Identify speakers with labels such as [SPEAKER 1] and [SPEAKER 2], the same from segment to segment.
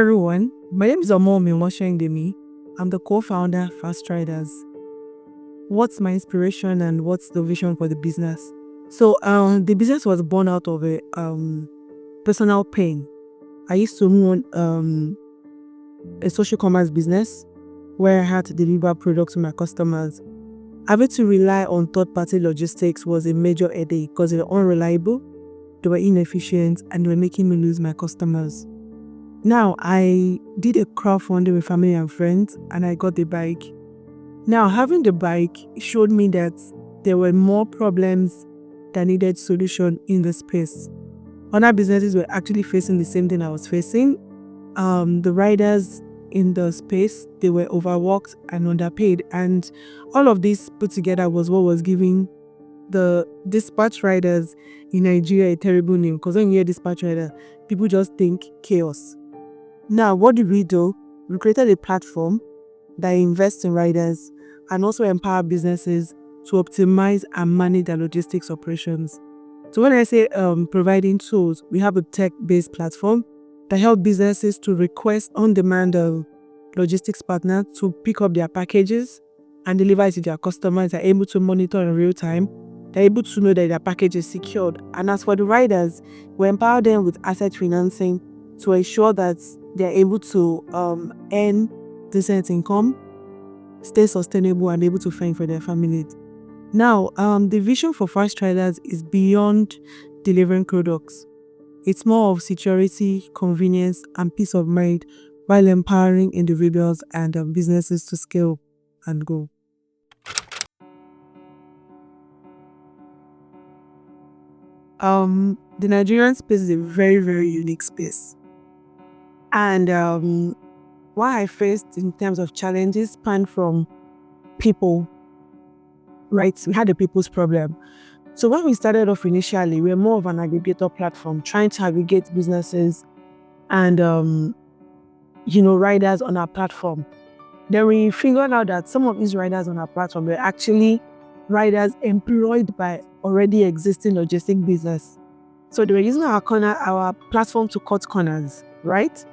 [SPEAKER 1] everyone, my name is Omomi Omoshengdemi. I'm the co-founder Fast Ryders. What's my inspiration and what's the vision for the business? So the business was born out of a personal pain. I used to run a social commerce business where I had to deliver products to my customers. Having to rely on third-party logistics was a major headache because they were unreliable, they were inefficient, and they were making me lose my customers. Now, I did a crowdfunding with family and friends and I got the bike. Now, having the bike showed me that there were more problems that needed solution in the space. Other businesses were actually facing the same thing I was facing. The riders in the space, they were overworked and underpaid. And all of this put together was what was giving the dispatch riders in Nigeria a terrible name. Because when you hear dispatch rider, people just think chaos. Now, what did we do? We created a platform that invests in riders and also empower businesses to optimize and manage their logistics operations. So when I say providing tools, we have a tech-based platform that helps businesses to request on-demand logistics partners to pick up their packages and deliver it to their customers. They're able to monitor in real time. They're able to know that their package is secured. And as for the riders, we empower them with asset financing to ensure that they're able to earn decent income, stay sustainable, and be able to fend for their families. Now, the vision for Fast Riders is beyond delivering products. It's more of security, convenience, and peace of mind while empowering individuals and businesses to scale and grow. The Nigerian space is a very, very unique space. And what I faced in terms of challenges span from people, right? We had a people's problem. So when we started off initially, we were more of an aggregator platform, trying to aggregate businesses and, riders on our platform. Then we figured out that some of these riders on our platform were actually riders employed by already existing logistic business. So they were using our platform to cut corners, right?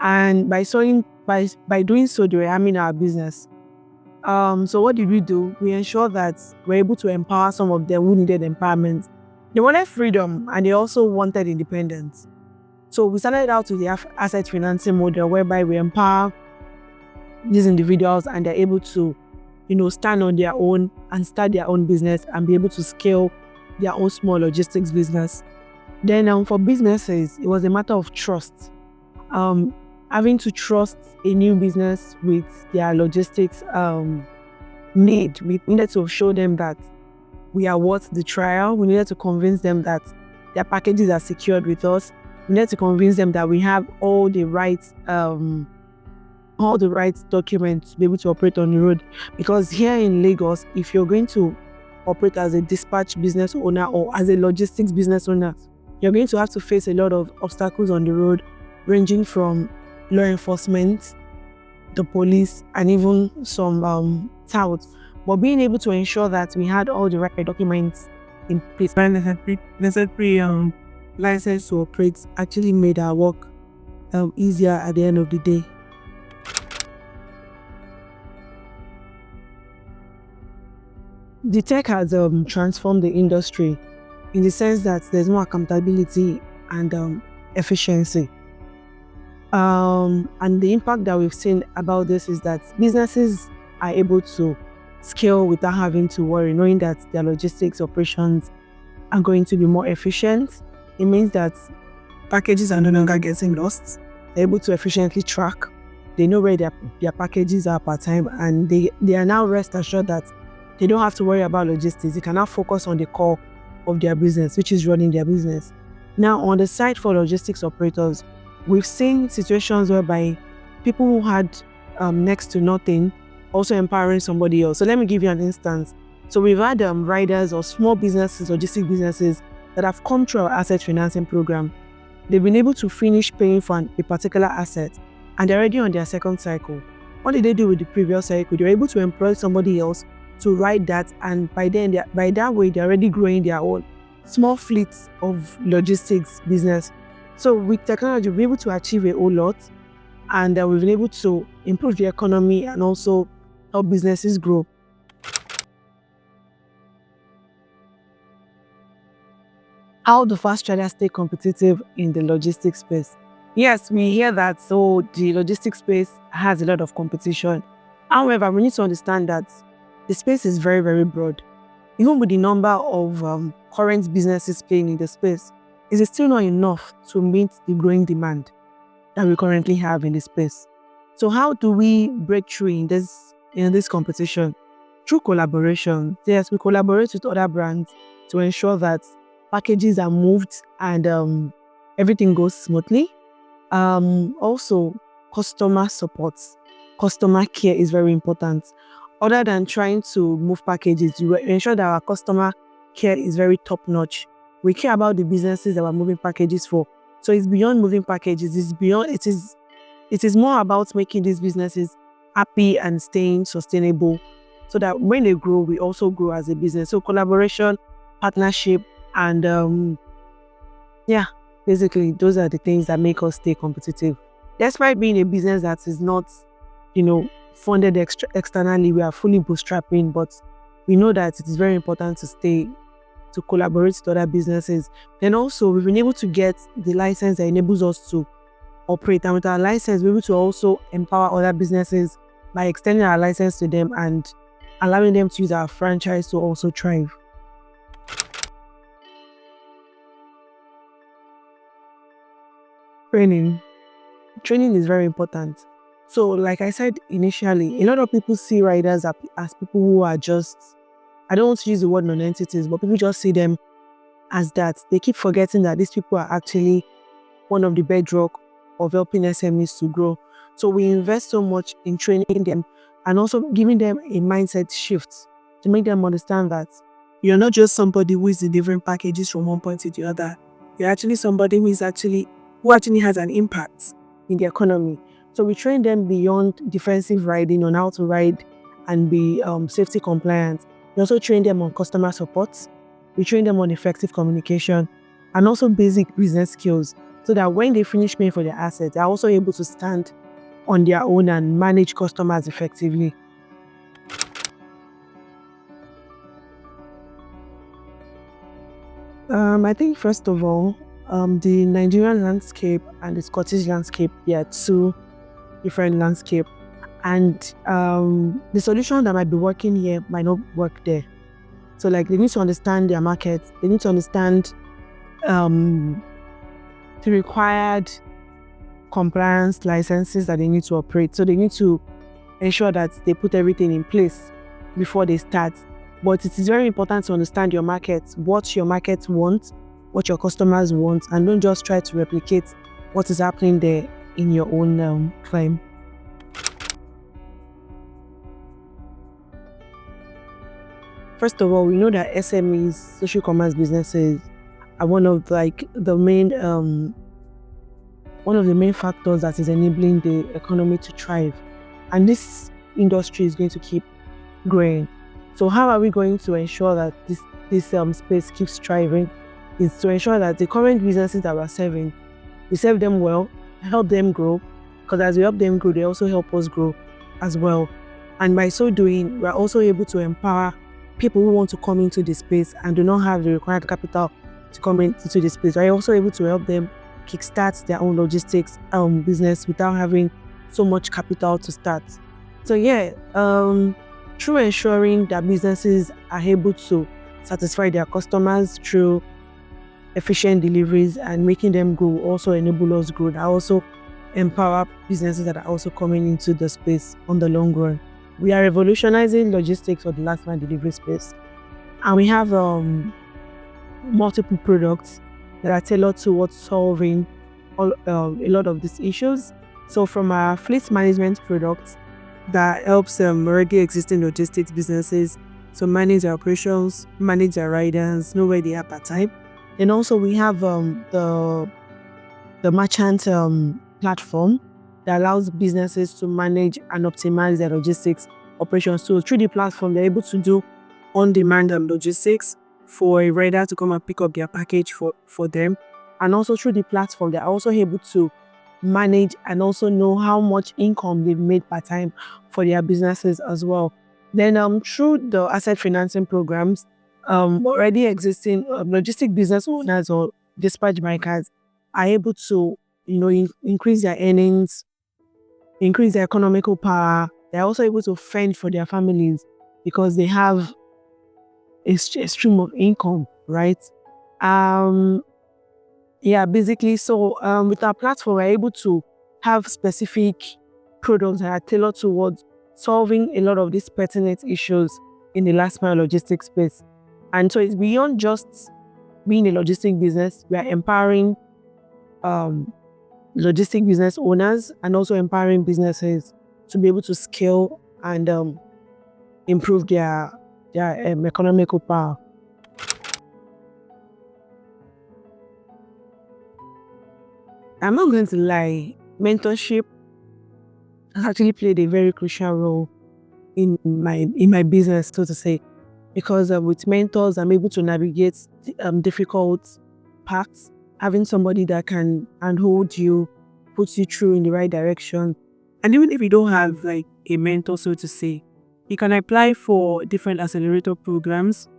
[SPEAKER 1] And by doing so, they were harming our business. So what did we do? We ensured that we're able to empower some of them who needed empowerment. They wanted freedom and they also wanted independence. So we started out with the asset financing model whereby we empower these individuals and they're able to, stand on their own and start their own business and be able to scale their own small logistics business. Then for businesses, it was a matter of trust. Having to trust a new business with their logistics need. We needed to show them that we are worth the trial. We needed to convince them that their packages are secured with us. We needed to convince them that we have all the right documents to be able to operate on the road. Because here in Lagos, if you're going to operate as a dispatch business owner or as a logistics business owner, you're going to have to face a lot of obstacles on the road, ranging from law enforcement, the police, and even some touts. But being able to ensure that we had all the right documents in place, necessary license to operate, actually made our work easier at the end of the day. The tech has transformed the industry in the sense that there's more accountability and efficiency. And the impact that we've seen about this is that businesses are able to scale without having to worry, knowing that their logistics operations are going to be more efficient. It means that packages are no longer getting lost. They're able to efficiently track. They know where their packages are per time, and they are now rest assured that they don't have to worry about logistics. They can now focus on the core of their business, which is running their business. Now, on the side for logistics operators, we've seen situations whereby people who had next to nothing also empowering somebody else. So let me give you an instance. So we've had riders or small businesses, logistic businesses that have come through our asset financing program. They've been able to finish paying for a particular asset and they're already on their second cycle. What did they do with the previous cycle? They were able to employ somebody else to ride that, and by that way, they're already growing their own small fleets of logistics business. So with technology, we're able to achieve a whole lot. and we've been able to improve the economy and also help businesses grow. How do fast traders stay competitive in the logistics space? Yes, we hear that. So the logistics space has a lot of competition. However, we need to understand that the space is very, very broad. Even with the number of current businesses playing in the space, it is still not enough to meet the growing demand that we currently have in the space. So how do we break through in this competition? Through collaboration. Yes, we collaborate with other brands to ensure that packages are moved and everything goes smoothly. Also, customer support, customer care is very important. Other than trying to move packages, we ensure that our customer care is very top notch. We care about the businesses that we're moving packages for. So it's beyond moving packages. It is more about making these businesses happy and staying sustainable, so that when they grow, we also grow as a business. So collaboration, partnership, and yeah, basically, those are the things that make us stay competitive. Despite being a business that is not, funded externally, we are fully bootstrapping, but we know that it is very important to collaborate with other businesses. Then also, we've been able to get the license that enables us to operate. And with our license, we're able to also empower other businesses by extending our license to them and allowing them to use our franchise to also thrive. Training. Training is very important. So, like I said initially, a lot of people see riders as people who are just, I don't want to use the word non-entities, but people just see them as that. They keep forgetting that these people are actually one of the bedrock of helping SMEs to grow. So we invest so much in training them and also giving them a mindset shift to make them understand that you're not just somebody who is delivering packages from one point to the other. You're actually somebody who actually has an impact in the economy. So we train them beyond defensive riding on how to ride and be safety compliant. We also train them on customer support. We train them on effective communication and also basic business skills, so that when they finish paying for their assets, they're also able to stand on their own and manage customers effectively. I think first of all, the Nigerian landscape and the Scottish landscape, they are two different landscapes. And the solution that might be working here might not work there. So like they need to understand their market. They need to understand um, the required compliance licenses that they need to operate. So they need to ensure that they put everything in place before they start. But it is very important to understand your market, what your market wants, what your customers want, and don't just try to replicate what is happening there in your own claim. First of all, we know that SMEs, social commerce businesses, are one of the main factors that is enabling the economy to thrive. And this industry is going to keep growing. So how are we going to ensure that this space keeps thriving? Is to ensure that the current businesses that we're serving, we serve them well, help them grow, because as we help them grow, they also help us grow as well. And by so doing, we're also able to empower people who want to come into the space and do not have the required capital to come into the space. We're also able to help them kickstart their own logistics business without having so much capital to start. So yeah, through ensuring that businesses are able to satisfy their customers through efficient deliveries and making them grow also enable us grow. That also empower businesses that are also coming into the space on the long run. We are revolutionizing logistics for the last mile delivery space, and we have multiple products that are tailored towards solving a lot of these issues. So from our fleet management products that helps already existing logistics businesses to manage their operations, manage their riders, know where they are per time. And also we have the merchant platform that allows businesses to manage and optimize their logistics operations. So through the platform, they're able to do on-demand logistics for a rider to come and pick up their package for them. And also through the platform, they're also able to manage and also know how much income they've made per time for their businesses as well. Then through the asset financing programs, already existing logistic business owners or dispatch bikers are able to, increase their earnings, increase their economical power. They're also able to fend for their families because they have a stream of income, right? Um, yeah, basically. So with our platform, we're able to have specific products that are tailored towards solving a lot of these pertinent issues in the last mile logistics space. And so it's beyond just being a logistic business. We are empowering logistic business owners and also empowering businesses to be able to scale and improve their economical power. I'm not going to lie, mentorship has actually played a very crucial role in my business, so to say, because with mentors, I'm able to navigate difficult paths. Having somebody that can handhold you, puts you through in the right direction, and even if you don't have like a mentor, so to say, you can apply for different accelerator programs,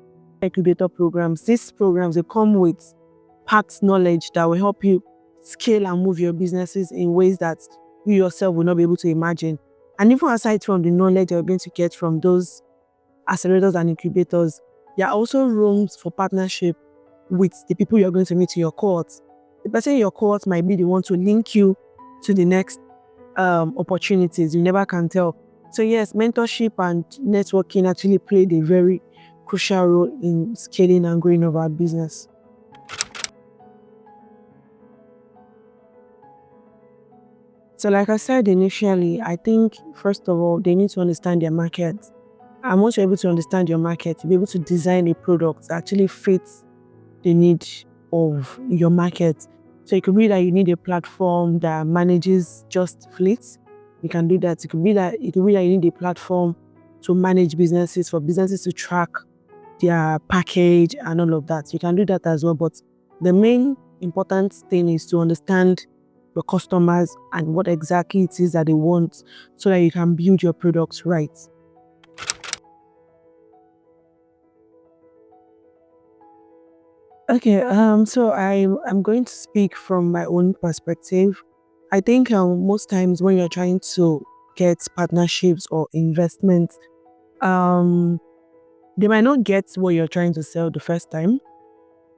[SPEAKER 1] incubator programs. These programs, they come with packed knowledge that will help you scale and move your businesses in ways that you yourself will not be able to imagine. And even aside from the knowledge you're going to get from those accelerators and incubators, there are also rooms for partnership with the people you're going to meet in your cohort. The person in your cohort might be the one to link you to the next opportunities. You never can tell. So yes, mentorship and networking actually played a very crucial role in scaling and growing of our business. So like I said initially, I think first of all, they need to understand their market. And once you're able to understand your market, you'll be able to design a product that actually fits the need of your market. So it could be that you need a platform that manages just fleets. You can do that. It could be that you need a platform to manage businesses, for businesses to track their package and all of that. You can do that as well. But the main important thing is to understand your customers and what exactly it is that they want so that you can build your products right. Okay, so I'm going to speak from my own perspective. I think most times when you're trying to get partnerships or investments, um, they might not get what you're trying to sell the first time.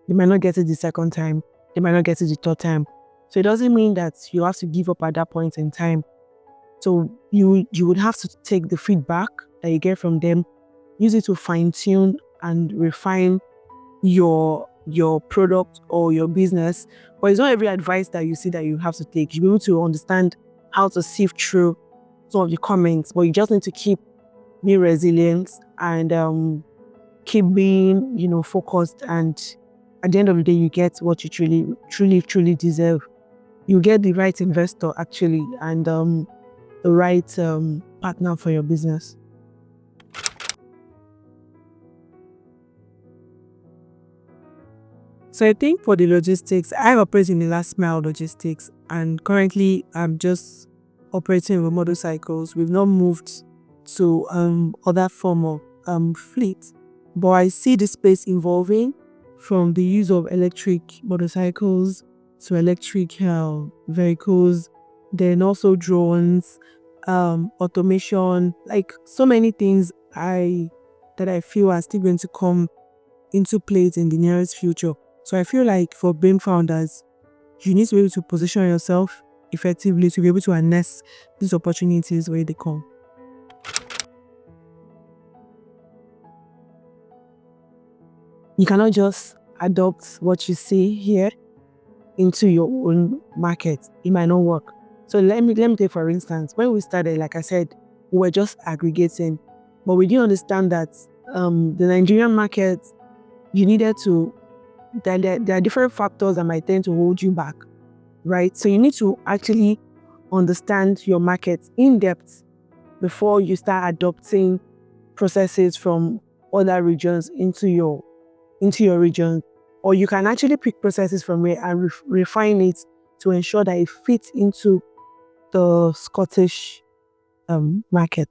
[SPEAKER 1] They might not get it the second time. They might not get it the third time. So it doesn't mean that you have to give up at that point in time. So you would have to take the feedback that you get from them, use it to fine tune and refine your product or your business. But it's not every advice that you see that you have to take. You'll be able to understand how to sift through some of the comments, but you just need to keep being resilient and keep being, focused. And at the end of the day, you get what you truly deserve. You get the right investor actually, and the right partner for your business. So I think for the logistics, I operate in the last mile logistics, and currently I'm just operating with motorcycles. We've not moved to other form of fleet, but I see the space evolving from the use of electric motorcycles to electric vehicles, then also drones, automation, like so many things that I feel are still going to come into place in the nearest future. So I feel like for BIM founders, you need to be able to position yourself effectively to be able to harness these opportunities where they come. You cannot just adopt what you see here into your own market. It might not work. So let me take for instance, when we started, like I said, we were just aggregating, but we didn't understand that the Nigerian market, you needed to. There are different factors that might tend to hold you back, right? So you need to actually understand your market in depth before you start adopting processes from other regions into your region. Or you can actually pick processes from where and refine it to ensure that it fits into the Scottish market.